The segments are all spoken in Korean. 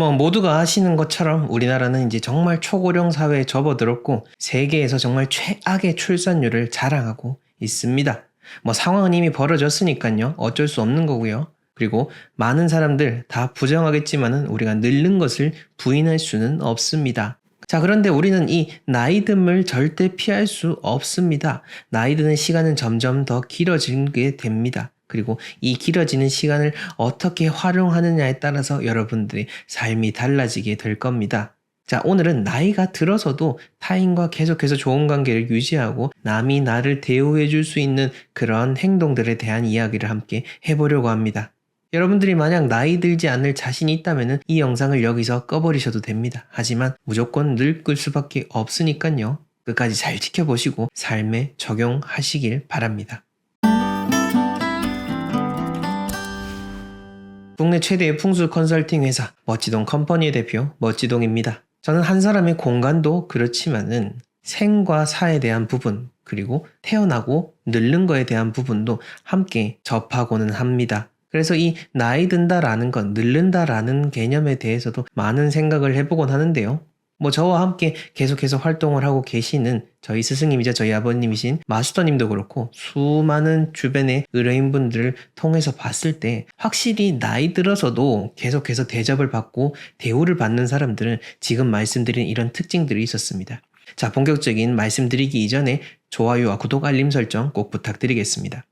뭐 모두가 아시는 것처럼 우리나라는 이제 정말 초고령 사회에 접어들었고 세계에서 정말 최악의 출산율을 자랑하고 있습니다. 뭐 상황은 이미 벌어졌으니까요. 어쩔 수 없는 거고요. 그리고 많은 사람들 다 부정하겠지만은 우리가 늙는 것을 부인할 수는 없습니다. 자, 그런데 우리는 이 나이 듦을 절대 피할 수 없습니다. 나이 드는 시간은 점점 더 길어지게 됩니다. 그리고 이 길어지는 시간을 어떻게 활용하느냐에 따라서 여러분들의 삶이 달라지게 될 겁니다. 자, 오늘은 나이가 들어서도 타인과 계속해서 좋은 관계를 유지하고 남이 나를 대우해 줄 수 있는 그런 행동들에 대한 이야기를 함께 해보려고 합니다. 여러분들이 만약 나이 들지 않을 자신이 있다면 이 영상을 여기서 꺼버리셔도 됩니다. 하지만 무조건 늙을 수밖에 없으니까요. 끝까지 잘 지켜보시고 삶에 적용하시길 바랍니다. 국내 최대의 풍수 컨설팅 회사 멋지동 컴퍼니의 대표 멋지동입니다. 저는 한 사람의 공간도 그렇지만은 생과 사에 대한 부분 그리고 태어나고 늙는 거에 대한 부분도 함께 접하고는 합니다. 그래서 이 나이 든다라는 것, 늙는다라는 개념에 대해서도 많은 생각을 해보곤 하는데요. 뭐 저와 함께 계속해서 활동을 하고 계시는 저희 스승님이자 저희 아버님이신 마스터님도 그렇고 수많은 주변의 의뢰인분들을 통해서 봤을 때 확실히 나이 들어서도 계속해서 대접을 받고 대우를 받는 사람들은 지금 말씀드린 이런 특징들이 있었습니다. 자, 본격적인 말씀드리기 이전에 좋아요와 구독 알림 설정 꼭 부탁드리겠습니다.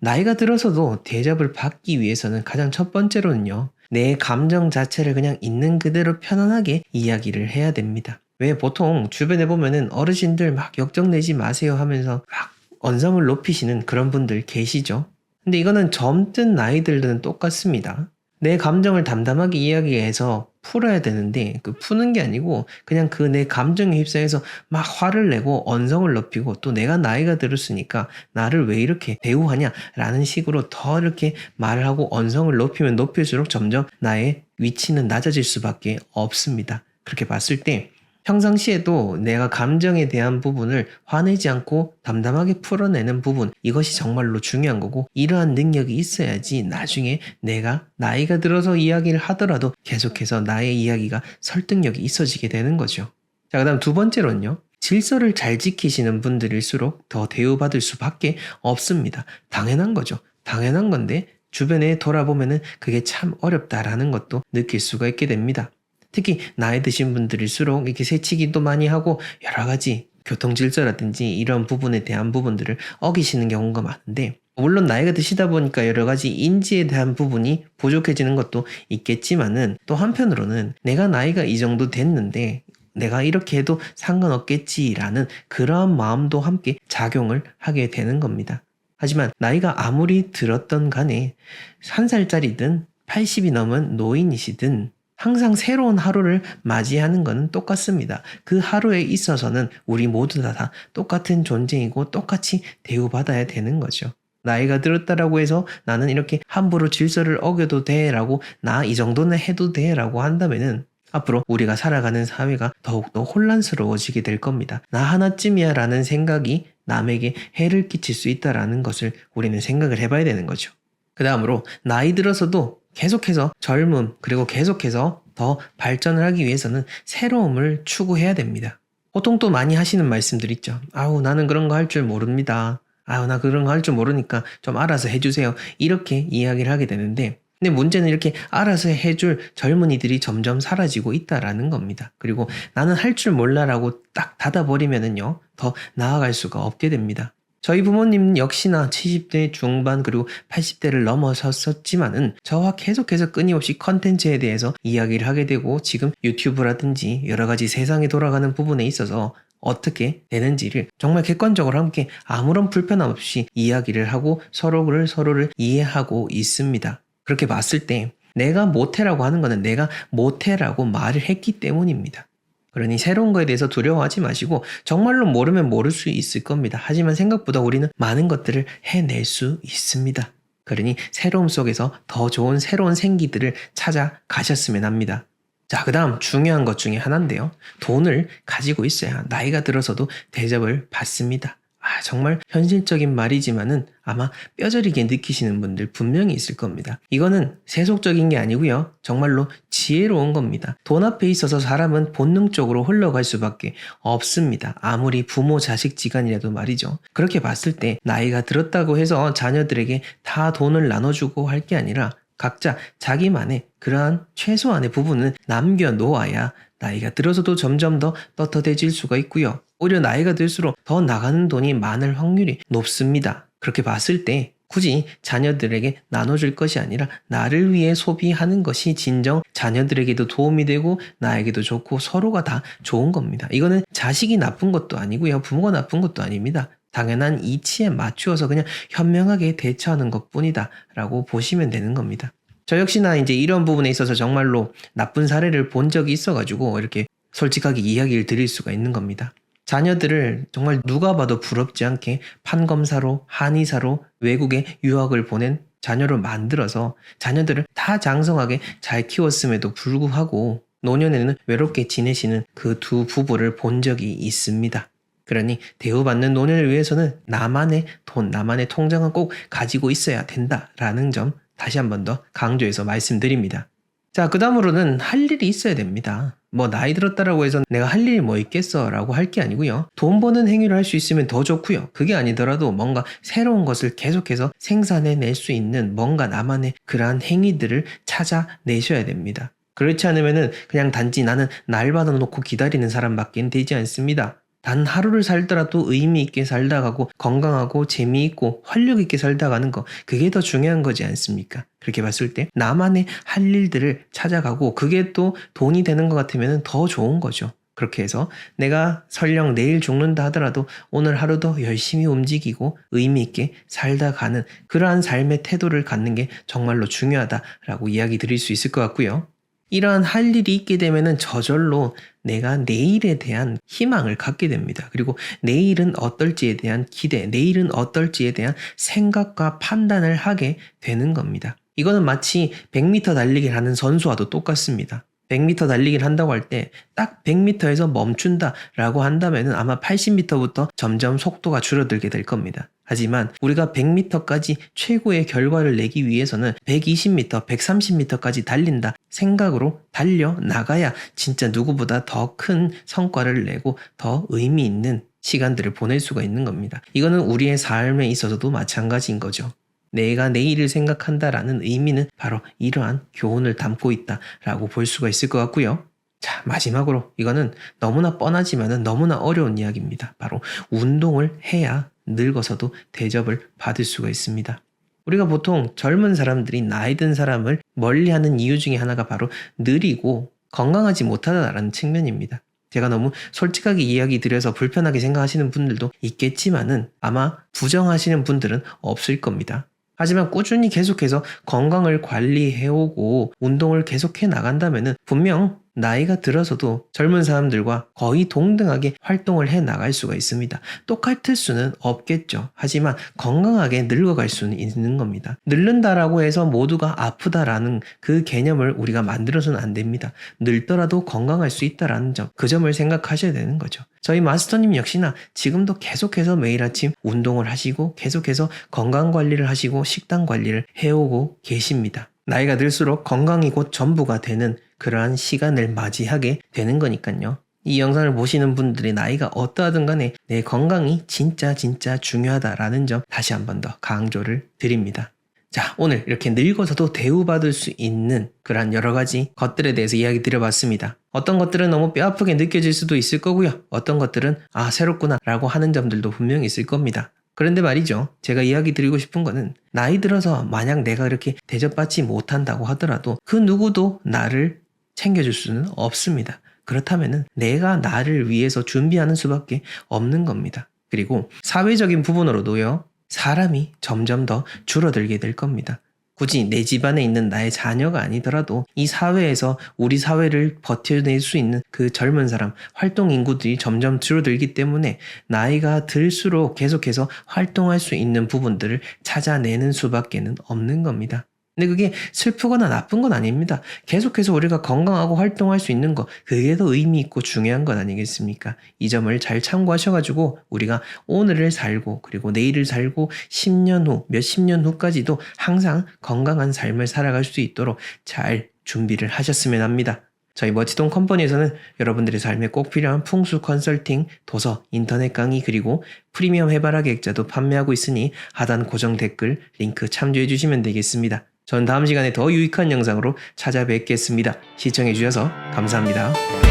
나이가 들어서도 대접을 받기 위해서는 가장 첫 번째로는요. 내 감정 자체를 그냥 있는 그대로 편안하게 이야기를 해야 됩니다. 왜 보통 주변에 보면은 어르신들 막 역정내지 마세요 하면서 막 언성을 높이시는 그런 분들 계시죠? 근데 이거는 젊든 나이 들든 똑같습니다. 내 감정을 담담하게 이야기해서 풀어야 되는데 그 푸는 게 아니고 그냥 그 내 감정에 휩싸여서 막 화를 내고 언성을 높이고 또 내가 나이가 들었으니까 나를 왜 이렇게 대우하냐 라는 식으로 더 이렇게 말을 하고 언성을 높이면 높일수록 점점 나의 위치는 낮아질 수밖에 없습니다. 그렇게 봤을 때 평상시에도 내가 감정에 대한 부분을 화내지 않고 담담하게 풀어내는 부분 이것이 정말로 중요한 거고 이러한 능력이 있어야지 나중에 내가 나이가 들어서 이야기를 하더라도 계속해서 나의 이야기가 설득력이 있어지게 되는 거죠. 자, 그 다음 두 번째로는요. 질서를 잘 지키시는 분들일수록 더 대우받을 수밖에 없습니다. 당연한 거죠. 당연한 건데 주변에 돌아보면은 그게 참 어렵다라는 것도 느낄 수가 있게 됩니다. 특히 나이 드신 분들일수록 이렇게 새치기도 많이 하고 여러 가지 교통 질서라든지 이런 부분에 대한 부분들을 어기시는 경우가 많은데 물론 나이가 드시다 보니까 여러 가지 인지에 대한 부분이 부족해지는 것도 있겠지만은 또 한편으로는 내가 나이가 이 정도 됐는데 내가 이렇게 해도 상관없겠지라는 그러한 마음도 함께 작용을 하게 되는 겁니다. 하지만 나이가 아무리 들었던 간에 1살짜리든 80이 넘은 노인이시든 항상 새로운 하루를 맞이하는 것은 똑같습니다. 그 하루에 있어서는 우리 모두 다 똑같은 존재이고 똑같이 대우받아야 되는 거죠. 나이가 들었다라고 해서 나는 이렇게 함부로 질서를 어겨도 돼 라고 나 이 정도는 해도 돼 라고 한다면은 앞으로 우리가 살아가는 사회가 더욱더 혼란스러워지게 될 겁니다. 나 하나쯤이야 라는 생각이 남에게 해를 끼칠 수 있다라는 것을 우리는 생각을 해봐야 되는 거죠. 그 다음으로 나이 들어서도 계속해서 젊음 그리고 계속해서 더 발전을 하기 위해서는 새로움을 추구해야 됩니다. 보통 또 많이 하시는 말씀들 있죠. 아우 나는 그런 거 할 줄 모릅니다. 아우 나 그런 거 할 줄 모르니까 좀 알아서 해주세요. 이렇게 이야기를 하게 되는데 근데 문제는 이렇게 알아서 해줄 젊은이들이 점점 사라지고 있다라는 겁니다. 그리고 나는 할 줄 몰라라고 딱 닫아버리면은요 더 나아갈 수가 없게 됩니다. 저희 부모님 역시나 70대 중반 그리고 80대를 넘어섰지만은 저와 계속해서 끊임없이 컨텐츠에 대해서 이야기를 하게 되고 지금 유튜브라든지 여러 가지 세상에 돌아가는 부분에 있어서 어떻게 되는지를 정말 객관적으로 함께 아무런 불편함 없이 이야기를 하고 서로를 이해하고 있습니다. 그렇게 봤을 때 내가 못해라고 하는 거는 내가 못해라고 말을 했기 때문입니다. 그러니 새로운 거에 대해서 두려워하지 마시고 정말로 모르면 모를 수 있을 겁니다. 하지만 생각보다 우리는 많은 것들을 해낼 수 있습니다. 그러니 새로움 속에서 더 좋은 새로운 생기들을 찾아가셨으면 합니다. 자, 그 다음 중요한 것 중에 하나인데요. 돈을 가지고 있어야 나이가 들어서도 대접을 받습니다. 정말 현실적인 말이지만은 아마 뼈저리게 느끼시는 분들 분명히 있을 겁니다. 이거는 세속적인 게 아니고요. 정말로 지혜로운 겁니다. 돈 앞에 있어서 사람은 본능적으로 흘러갈 수밖에 없습니다. 아무리 부모 자식 지간이라도 말이죠. 그렇게 봤을 때 나이가 들었다고 해서 자녀들에게 다 돈을 나눠주고 할 게 아니라 각자 자기만의 그러한 최소한의 부분은 남겨놓아야 나이가 들어서도 점점 더 떳떳해질 수가 있고요. 오히려 나이가 들수록 더 나가는 돈이 많을 확률이 높습니다. 그렇게 봤을 때 굳이 자녀들에게 나눠줄 것이 아니라 나를 위해 소비하는 것이 진정 자녀들에게도 도움이 되고 나에게도 좋고 서로가 다 좋은 겁니다. 이거는 자식이 나쁜 것도 아니고요. 부모가 나쁜 것도 아닙니다. 당연한 이치에 맞추어서 그냥 현명하게 대처하는 것뿐이다 라고 보시면 되는 겁니다. 저 역시나 이제 이런 부분에 있어서 정말로 나쁜 사례를 본 적이 있어가지고 이렇게 솔직하게 이야기를 드릴 수가 있는 겁니다. 자녀들을 정말 누가 봐도 부럽지 않게 판검사로, 한의사로 외국에 유학을 보낸 자녀로 만들어서 자녀들을 다 장성하게 잘 키웠음에도 불구하고 노년에는 외롭게 지내시는 그 두 부부를 본 적이 있습니다. 그러니 대우받는 노년을 위해서는 나만의 돈, 나만의 통장은 꼭 가지고 있어야 된다라는 점 다시 한 번 더 강조해서 말씀드립니다. 자, 그 다음으로는 할 일이 있어야 됩니다. 뭐 나이 들었다라고 해서 내가 할 일이 뭐 있겠어 라고 할 게 아니고요. 돈 버는 행위를 할 수 있으면 더 좋고요. 그게 아니더라도 뭔가 새로운 것을 계속해서 생산해낼 수 있는 뭔가 나만의 그러한 행위들을 찾아내셔야 됩니다. 그렇지 않으면은 그냥 단지 나는 날 받아놓고 기다리는 사람밖에 되지 않습니다. 단 하루를 살더라도 의미 있게 살다 가고 건강하고 재미있고 활력 있게 살다 가는 거, 그게 더 중요한 거지 않습니까? 그렇게 봤을 때 나만의 할 일들을 찾아가고 그게 또 돈이 되는 것 같으면 더 좋은 거죠. 그렇게 해서 내가 설령 내일 죽는다 하더라도 오늘 하루도 열심히 움직이고 의미 있게 살다 가는 그러한 삶의 태도를 갖는 게 정말로 중요하다라고 이야기 드릴 수 있을 것 같고요. 이러한 할 일이 있게 되면은 저절로 내가 내일에 대한 희망을 갖게 됩니다. 그리고 내일은 어떨지에 대한 기대, 내일은 어떨지에 대한 생각과 판단을 하게 되는 겁니다. 이거는 마치 100m 달리기를 하는 선수와도 똑같습니다. 100m 달리기를 한다고 할 때 딱 100m에서 멈춘다라고 한다면은 아마 80m부터 점점 속도가 줄어들게 될 겁니다. 하지만 우리가 100m까지 최고의 결과를 내기 위해서는 120m, 130m까지 달린다 생각으로 달려 나가야 진짜 누구보다 더 큰 성과를 내고 더 의미 있는 시간들을 보낼 수가 있는 겁니다. 이거는 우리의 삶에 있어서도 마찬가지인 거죠. 내가 내일을 생각한다라는 의미는 바로 이러한 교훈을 담고 있다라고 볼 수가 있을 것 같고요. 자, 마지막으로 이거는 너무나 뻔하지만 너무나 어려운 이야기입니다. 바로 운동을 해야 늙어서도 대접을 받을 수가 있습니다. 우리가 보통 젊은 사람들이 나이 든 사람을 멀리하는 이유 중에 하나가 바로 느리고 건강하지 못하다라는 측면입니다. 제가 너무 솔직하게 이야기 드려서 불편하게 생각하시는 분들도 있겠지만은 아마 부정하시는 분들은 없을 겁니다. 하지만 꾸준히 계속해서 건강을 관리해오고 운동을 계속해 나간다면 분명 나이가 들어서도 젊은 사람들과 거의 동등하게 활동을 해 나갈 수가 있습니다. 똑같을 수는 없겠죠. 하지만 건강하게 늙어갈 수는 있는 겁니다. 늙는다라고 해서 모두가 아프다라는 그 개념을 우리가 만들어서는 안 됩니다. 늙더라도 건강할 수 있다라는 점, 그 점을 생각하셔야 되는 거죠. 저희 마스터님 역시나 지금도 계속해서 매일 아침 운동을 하시고 계속해서 건강 관리를 하시고 식단 관리를 해오고 계십니다. 나이가 들수록 건강이 곧 전부가 되는 그러한 시간을 맞이하게 되는 거니까요. 이 영상을 보시는 분들의 나이가 어떠하든 간에 내 건강이 진짜 중요하다라는 점 다시 한 번 더 강조를 드립니다. 자, 오늘 이렇게 늙어서도 대우받을 수 있는 그런 여러 가지 것들에 대해서 이야기 드려봤습니다. 어떤 것들은 너무 뼈아프게 느껴질 수도 있을 거고요. 어떤 것들은 새롭구나 라고 하는 점들도 분명히 있을 겁니다. 그런데 말이죠. 제가 이야기 드리고 싶은 거는 나이 들어서 만약 내가 이렇게 대접받지 못한다고 하더라도 그 누구도 나를 챙겨줄 수는 없습니다. 그렇다면 내가 나를 위해서 준비하는 수밖에 없는 겁니다. 그리고 사회적인 부분으로도요. 사람이 점점 더 줄어들게 될 겁니다. 굳이 내 집안에 있는 나의 자녀가 아니더라도 이 사회에서 우리 사회를 버텨낼 수 있는 그 젊은 사람, 활동 인구들이 점점 줄어들기 때문에 나이가 들수록 계속해서 활동할 수 있는 부분들을 찾아내는 수밖에는 없는 겁니다. 근데 그게 슬프거나 나쁜 건 아닙니다. 계속해서 우리가 건강하고 활동할 수 있는 거, 그게 더 의미 있고 중요한 건 아니겠습니까? 이 점을 잘 참고하셔가지고 우리가 오늘을 살고 그리고 내일을 살고 10년 후, 몇십 년 후까지도 항상 건강한 삶을 살아갈 수 있도록 잘 준비를 하셨으면 합니다. 저희 멋지동 컴퍼니에서는 여러분들의 삶에 꼭 필요한 풍수 컨설팅, 도서, 인터넷 강의 그리고 프리미엄 해바라기 액자도 판매하고 있으니 하단 고정 댓글 링크 참조해 주시면 되겠습니다. 전 다음 시간에 더 유익한 영상으로 찾아뵙겠습니다. 시청해 주셔서 감사합니다.